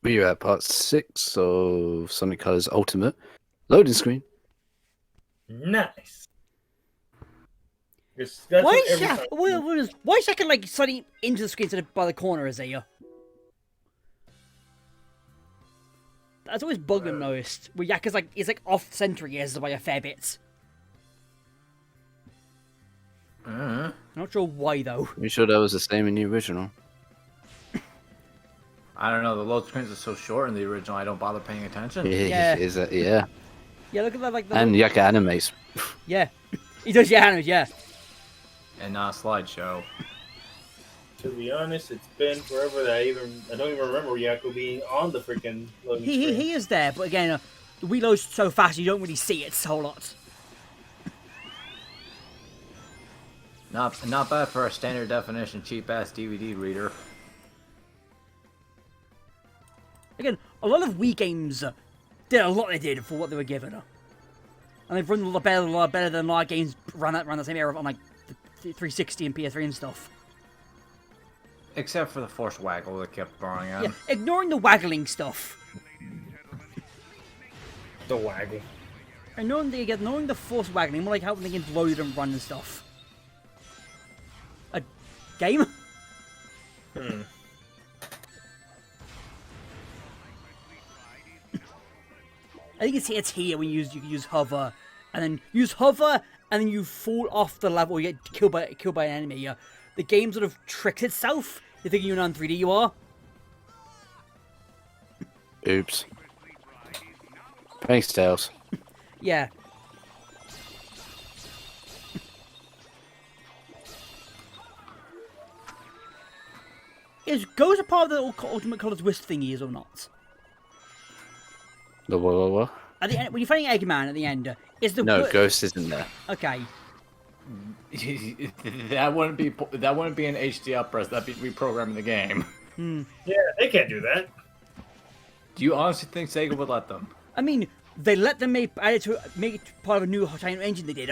We are at part 6 of Sonic Colors Ultimate. Loading screen. Nice. That's Why what is every Shaq? time. Why is Shaq like suddenly into the screen instead of by the corner? Is he? That's always bugged me most. Where Yak is like off center. He is by a fair bit. I'm not sure why though. You sure that was the same in the original? I don't know. The load screens are so short in the original. I don't bother paying attention. Yeah. Is that, yeah. Yeah, look at that. Like the And Yaka animates. yeah, he does. Yeah, yeah. And not a slideshow. To be honest, it's been forever that I don't even remember Yakko being on the freaking loading screen. He is there, but again, the Wii loads so fast you don't really see it a whole lot. Not bad for a standard definition cheap ass DVD reader. Again, a lot of Wii games did a lot they did for what they were given. And they've run a lot better than a lot of games run the same era on like the 360 and PS3 and stuff. Except for the force waggle that kept throwing out. Yeah, ignoring the waggling stuff. The waggle. Ignoring the force waggling, more like how the games load and run and stuff. A game? I think it's here when you use hover, and then use hover, and then you fall off the level. You get killed by an enemy. The game sort of tricks itself. You think you're non 3D. You are. Oops. Thanks, Tails. Yeah. Is Ghost a part of the Ultimate Colors Wisp thingies or not? The what? At the end, when you're fighting Eggman at the end, is the No, Ghost isn't there. Okay. that wouldn't be an HD upres. That'd be reprogramming the game. Yeah, they can't do that. Do you honestly think Sega would let them? I mean, they let them make it part of a new Hotline engine they did.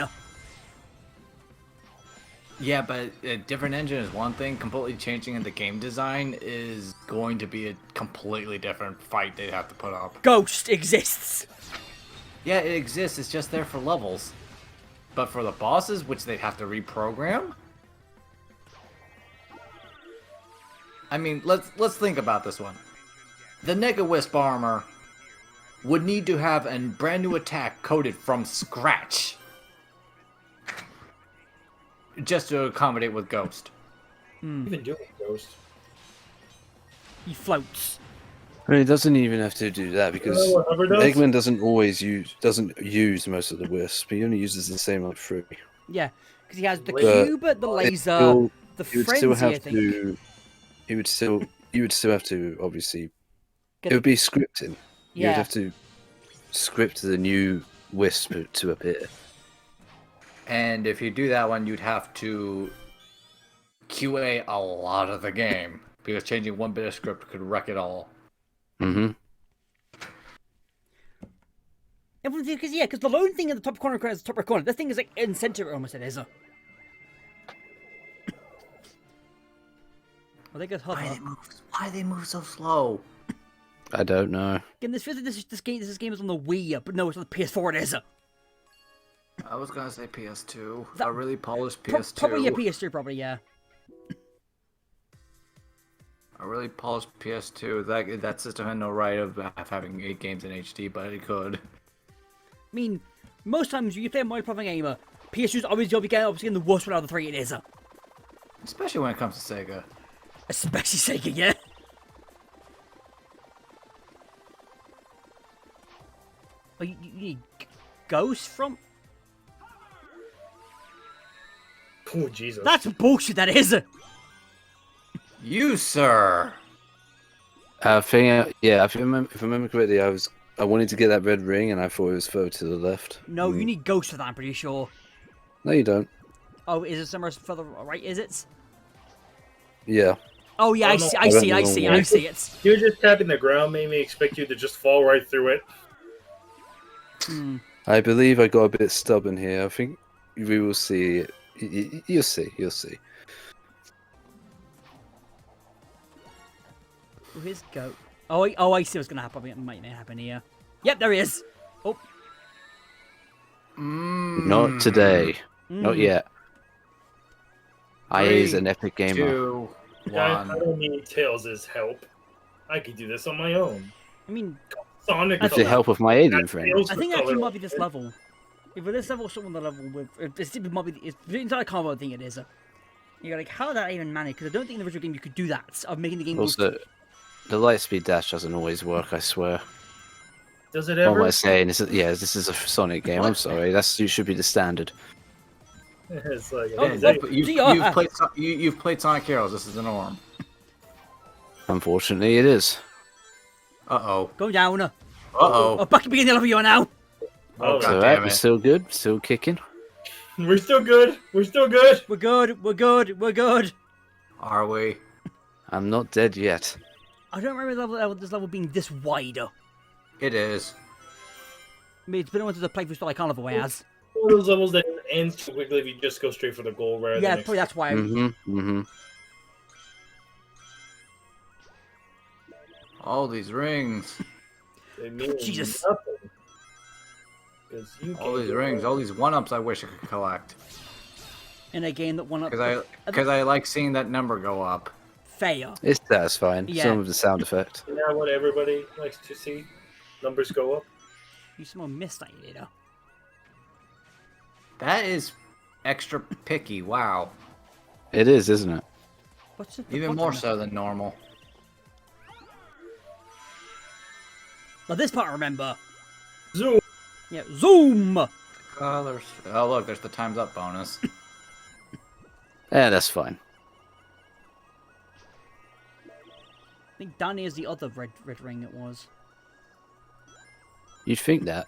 Yeah, but a different engine is one thing. Completely changing the game design is going to be a completely different fight they'd have to put up. Ghost exists. Yeah, it exists. It's just there for levels. But for the bosses, which they'd have to reprogram? I mean, let's think about this one. The Nega Wisp armor would need to have a brand new attack coded from scratch. Just to accommodate with Ghost. Even doing Ghost. He floats. I mean, it doesn't even have to do that because Hover does? Eggman doesn't use most of the wisp. He only uses the same like 3. Yeah, because he has the But cube, the laser, the You would still frenzy. I have think. to. You would still have to obviously. Get It would be scripting. You Yeah. would have to script the new wisp to appear. And if you do that one, you'd have to QA a lot of the game. Because changing one bit of script could wreck it all. Mm-hmm. Because the lone thing in the top corner is the top right corner. This thing is like in center almost. It is. I think it's hover. Why they move so slow? I don't know. Again, this game is on the Wii, but no, it's on the PS4. It is. I was gonna say PS2. That- A really polished PS2. Probably PS3. Probably yeah. A really polished PS2. That system had no right of having 8 games in HD, but it could. I mean, most times you play a multiplayer game, PS2's always getting the worst one out of the 3. It is. Especially when it comes to Sega. Especially Sega, yeah. Oh, you need Ghost from? Oh, Jesus. That's bullshit, that is. You, sir! If I remember correctly, I wanted to get that red ring, and I thought it was further to the left. No, you need Ghost for that, I'm pretty sure. No, you don't. Oh, is it somewhere further right, is it? Yeah. Oh, yeah, Oh, no. I see it. You just tapping the ground made me expect you to just fall right through it. I believe I got a bit stubborn here. I think we will see. You'll see. You'll see. Here's Go. I see what's gonna happen. It might happen here. Yep, there he is. Oh, Not today. Not yet. I is an epic gamer. 2, Guys, 1. I don't need Tails' help. I could do this on my own. I mean, Sonic. With the help of my alien friend. Tails I think for actually color. might be this level. If this level or something on the level with, it might be. It's the entire combo thing. It is. You're like, how did that even manage? Because I don't think in the original game you could do that of making the game. Also, the lightspeed dash doesn't always work. I swear. Does it What am ever? I saying? This is a Sonic game. I'm sorry. It should be the standard. It's like, Oh, is oh, it- You've played Sonic Heroes. This is the norm. Unfortunately, it is. Uh-oh. Go down. Uh-oh. Oh, back at the beginning of the level you are now. Oh, Oh, God So damn we're it. still good. Still kicking. We're still good. We're still good. We're good. We're good. We're good. Are we? I'm not dead yet. I don't remember this level being this wide. I It is. mean, it's been on to the playthrough style I can't avoid as. One of those levels that ends too quickly if you just go straight for the goal rather Yeah, than probably that's why. All these rings. It means Jesus. nothing. 'Cause you All can't these do rings. it. All these 1-ups I wish I could collect. In a game that one up. Because I like seeing that number go up. Fair. It's satisfying. Yeah. Some of the sound effect. Isn't that what everybody likes to see? Numbers go up. You somehow missed that, you know. That is extra picky. Wow. It is, isn't it? What's it? Even more so than normal. Now this part I remember. Zoom. Yeah, zoom. Colors. Oh, look, there's the time's up bonus. Yeah, that's fine. I think down here's the other red ring. It was, You'd think that.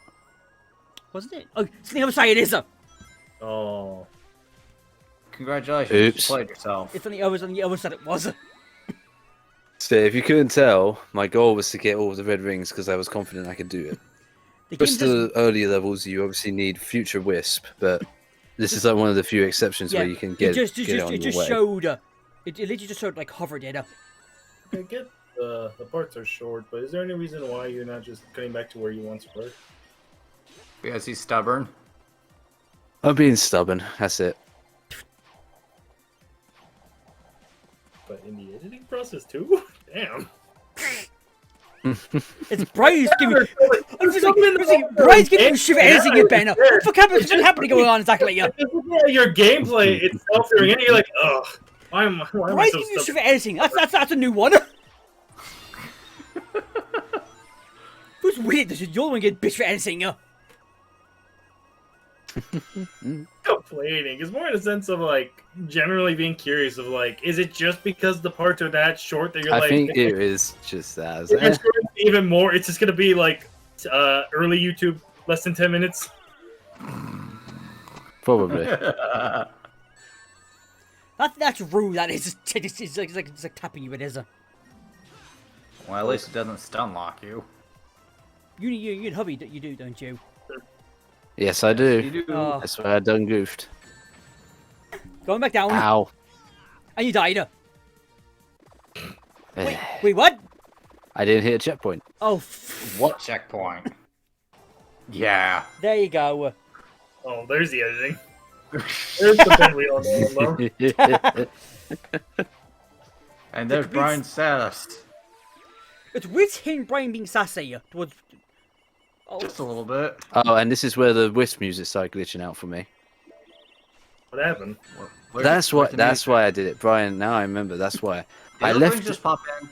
wasn't it? Oh, it's the other side. It is. Oh. Congratulations. Oops. You played yourself. It's on the other side. It was. So if you couldn't tell, my goal was to get all of the red rings because I was confident I could do it. The game Most does, of the earlier levels, you obviously need Future Wisp, but this is like one of the few exceptions yeah, where you can get it it on it your just way. showed. It literally just showed like hovered it. I get the parts are short, but is there any reason why you're not just getting back to where you once were? Because he's stubborn. I'm being stubborn. That's it. But in the editing process too? Damn. It's Bryan's giving. I'm just like, something it's like, about Bryan's giving you the shit for game. anything you Ben. What the fuck happening going on exactly? Yeah. Just looking at your gameplay itself during it, you're like, ugh. Why am I Bryan's so giving you shit stubborn? for editing. That's a new one. Who's weird? This is you're the one getting bitch for editing. Yeah. Complaining. It's more in a sense of like generally being curious of like, is it just because the parts are that short that you're I like, think it is just as. if it's going to be even more, it's just gonna be like early YouTube, less than 10 minutes. Probably. That's rude. That is. It's like tapping you. It is. Well, at least it doesn't stun lock you. You hubby. You do, don't you? Yes, I do. You do. Oh. That's why I done goofed. Going back down. Ow. And you died. Wait, what? I didn't hit a checkpoint. Oh, What checkpoint? Yeah. there you go. Oh, there's the editing. There's the thing we all know. And there's Bryan Sass. It's weird hearing Bryan being sassy towards. Oh, Just a little bit. Oh, and this is where the Wisp music started glitching out for me. What happened? That's why I did it, Brian. Now I remember. That's why I Did left. just pop in.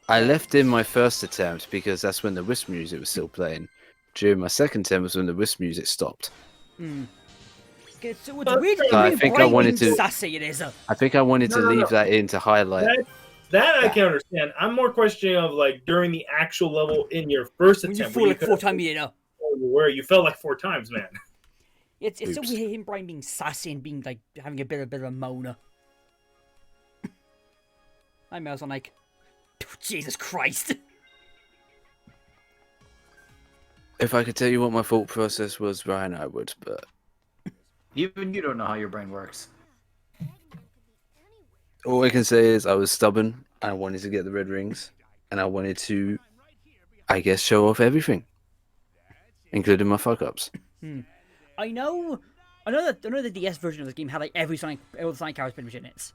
I left in my first attempt because that's when the Wisp music was still playing. During my second attempt was when the Wisp music stopped. it's weird So I hearing think I Bryan wanted being to- sassy. It is. I think I wanted to No. leave that in to highlight. That I can understand. I'm more questioning of like during the actual level in your first When you attempt. fall like 4 times, you know. Where you fell like 4 times, man. It's so Oops. weird hearing Bryan being sassy and being like having a bit of a moaner. My emails on like, Jesus Christ. If I could tell you what my thought process was, Brian, I would. But Even you don't know how your brain works. all I can say is I was stubborn. I wanted to get the red rings. and I wanted to, I guess, show off everything, including my fuck ups. I know that the DS version of this game had like all the Sonic characters pretty much in it.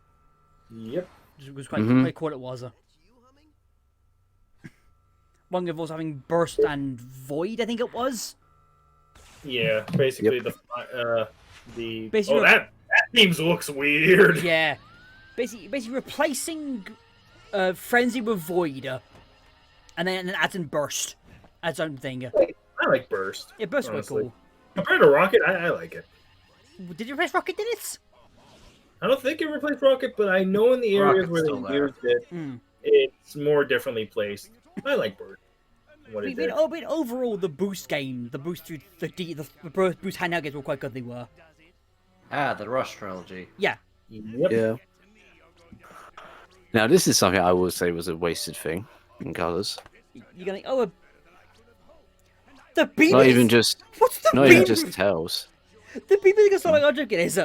Yep. Which was quite cool. It was. One of those having Burst and Void, I think it was. Yeah, basically Yep. Oh, that theme looks weird. Yeah, basically replacing Frenzy with Void, and then adds in Burst as own thing. I like Burst. Yeah, Burst was honestly. cool. Compared to Rocket, I like it. Did you replace Rocket? Did it? I don't think it replaced Rocket, but I know in the areas Rocket's where still they there. used it, Mm. it's more differently placed. I like Burst. What it did. But overall, the boost game, the boost through the boost handheld games were quite good. They were. The Rush trilogy. Yeah. Yep. Yeah. Now, this is something I will say was a wasted thing in colors. You're gonna the beam. Not even just, What's the not beam? even just tails. The beam is Sonic Object is.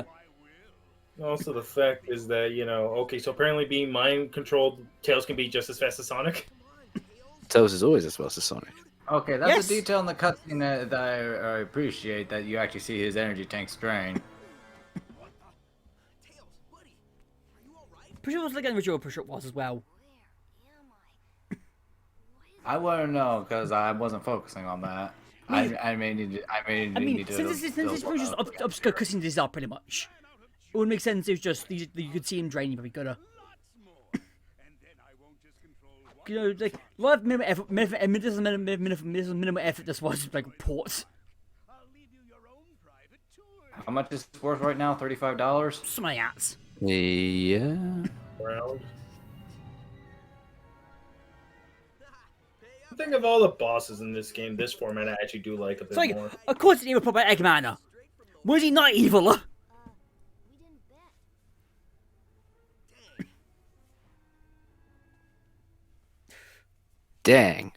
Also, the fact is that, okay, so apparently being mind controlled, Tails can be just as fast as Sonic. Tails is always as fast as Sonic. Okay, that's Yes. a detail in the cutscene that I appreciate, that you actually see his energy tanks drain. Pretty sure it was like an original push-up was as well. I wouldn't know because I wasn't focusing on that. I may need to. Since this was just obscure cussing this up pretty much, it would make sense. It was just you could see him draining pretty good. Like a lot of minimal effort, minimal effort. This was like ports. How much is it worth right now? $35. Some of that. Yeah. Round. I think of all the bosses in this game, this format I actually do like a bit It's like, more. of course, it's evil proper Eggman. Was he not evil? Dang.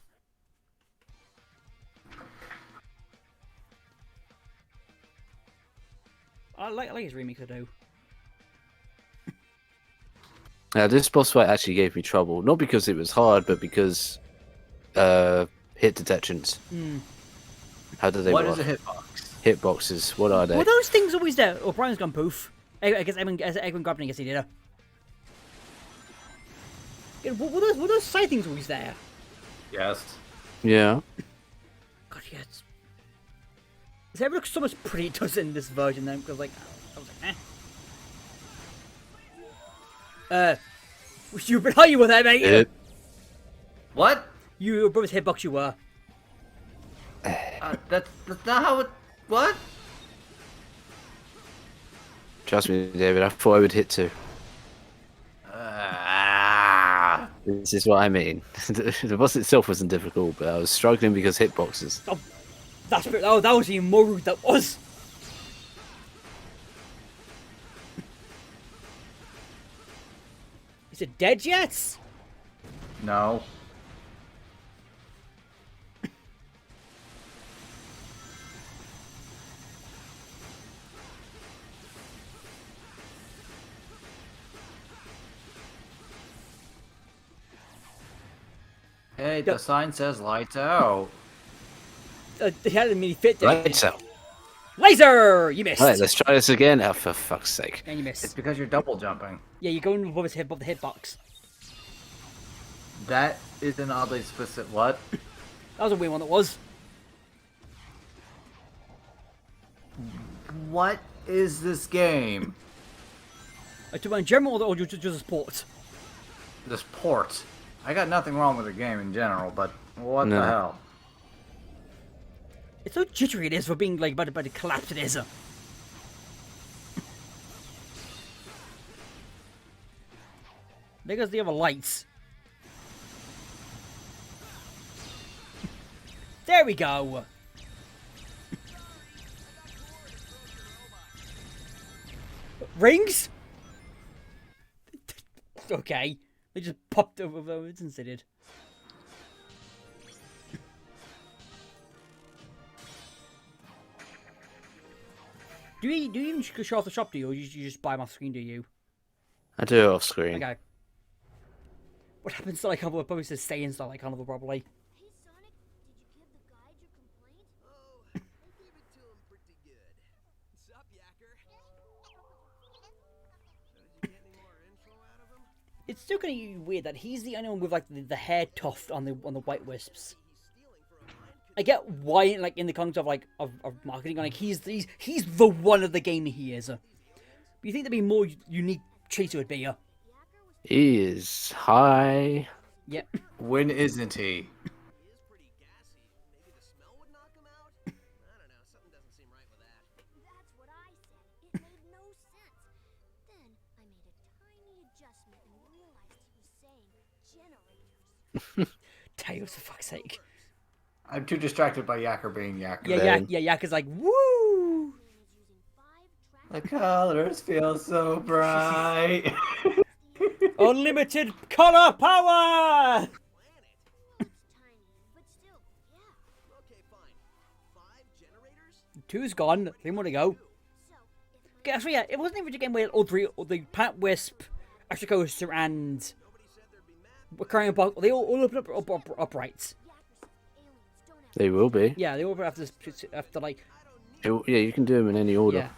I like his remix. I do. Now, this boss fight actually gave me trouble. Not because it was hard, but because hit detections. How do they What work? is a hitbox? Hitboxes. What are they? Were those things always there? Oh, Brian's gone poof. I guess Eggman grabbed him. I guess he did. Were those side things always there? Yes. Yeah. God, yes. Does it look so much pretty it does in this version then? Because I was like, you how you were there, mate? It. What? You brother's hitbox. You were. That's not how it. What? Trust me, David. I thought I would hit too. Ah. This is what I mean. The boss itself wasn't difficult, but I was struggling because hitboxes. Oh, that was even more rude. That was. Is it dead yet? No. Hey, the sign says lights out. They hadn't really fit. Did Right, it? so. Laser! You missed. Alright, let's try this again. Oh, for fuck's sake. And you It's missed. because you're double jumping. Yeah, you're going above the hitbox. That is an oddly specific. What? That was a weird one. That was. What is this game? To in general or just a sport? This port. I got nothing wrong with the game in general, but what No. the hell? It's so jittery it is for being like about to collapse it is. There goes the other lights. There we go. Rings? Okay. They just popped over it and did. Do you even show off the shop, do you? Or you just buy them off screen, do you? I do it off screen. Okay. What happens to like Carnival? Probably to stay in Starlight Carnival, probably. Hey Sonic, did you give the guide your complaint? Oh, I gave it to him pretty good. Sup, Yacker? So did you get any more info out of him? It's still kind of weird that he's the only one with like the hair tuft on the White Wisps. He's stealing for a line. I get why, like in the context of like of marketing, like he's the one of the game he is. But you think there'd be more unique traits it would be? Yacker was He is high. Yeah. When isn't he? He is pretty gassy. Maybe the smell would knock him out? I don't know. Something doesn't seem right with that. That's what I said. It made no sense. Then I made a tiny adjustment and realized he was saying generators. Tails, for fuck's sake. I'm too distracted by Yacker being Yacker. Yeah, Yakker's like, woo! Man is using 5 The track colors feel so bright. Unlimited color power! It's tiny, but still, yeah. Okay, fine. 5 generators? 2's gone, 3 more to go. So, if my Okay, actually, yeah, it wasn't even a game where all the Planet Wisp, Extra Coaster, and Nobody said there'd be map. Carrying Box, they all open up upright. Yacker said aliens don't have They will be. Yeah, they all after like, Yeah, you can do them in any order. yeah.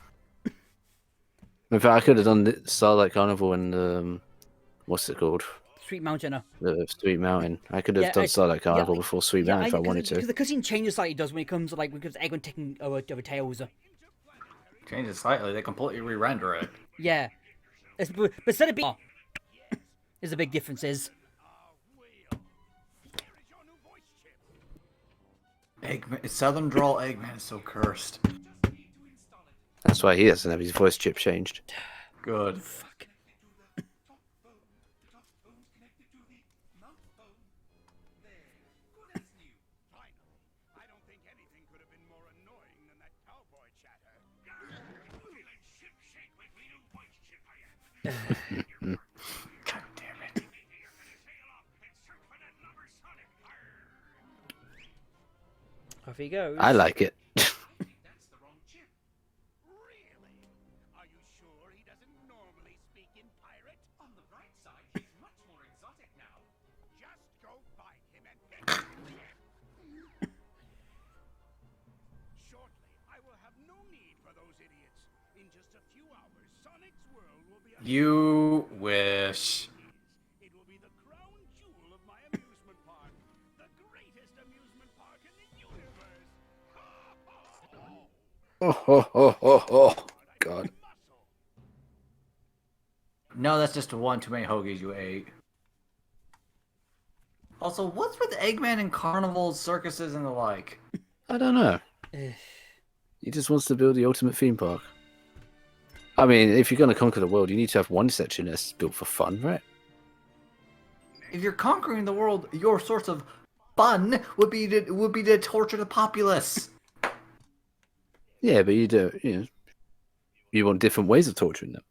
In fact, I could have done the Starlight Carnival and what's it called? Sweet Mountain. The Sweet Mountain. I could have Yeah, done Starlight Carnival yeah, before Sweet Mountain if I wanted Because to. the cutscene changes slightly, does when it comes to like when it comes to Eggman taking over Tails. Change it slightly. They completely re-render it. Yeah, but instead of being, there's a big difference. Is Eggman, Southern Drawl Eggman is so cursed. That's why he doesn't have his voice chip changed. Good. fuck. God damn it. Off he goes. I like it. That's the wrong chip. Really? Are you sure he doesn't normally speak in pirate? On the bright side, he's much more exotic now. Just go find him and get him. Shortly, I will have no need for those idiots. In just a few hours, Sonic's world will be a You wish. It will be the crown jewel of my amusement park. The greatest amusement park in the universe. Oh, God. No, that's just one too many hoagies you ate. Also, what's with Eggman and carnivals, circuses, and the like? I don't know. He just wants to build the ultimate theme park. I mean, if you're going to conquer the world, you need to have one section that's built for fun, right? If you're conquering the world, your source of fun would be to torture the populace. Yeah, but you want different ways of torturing them.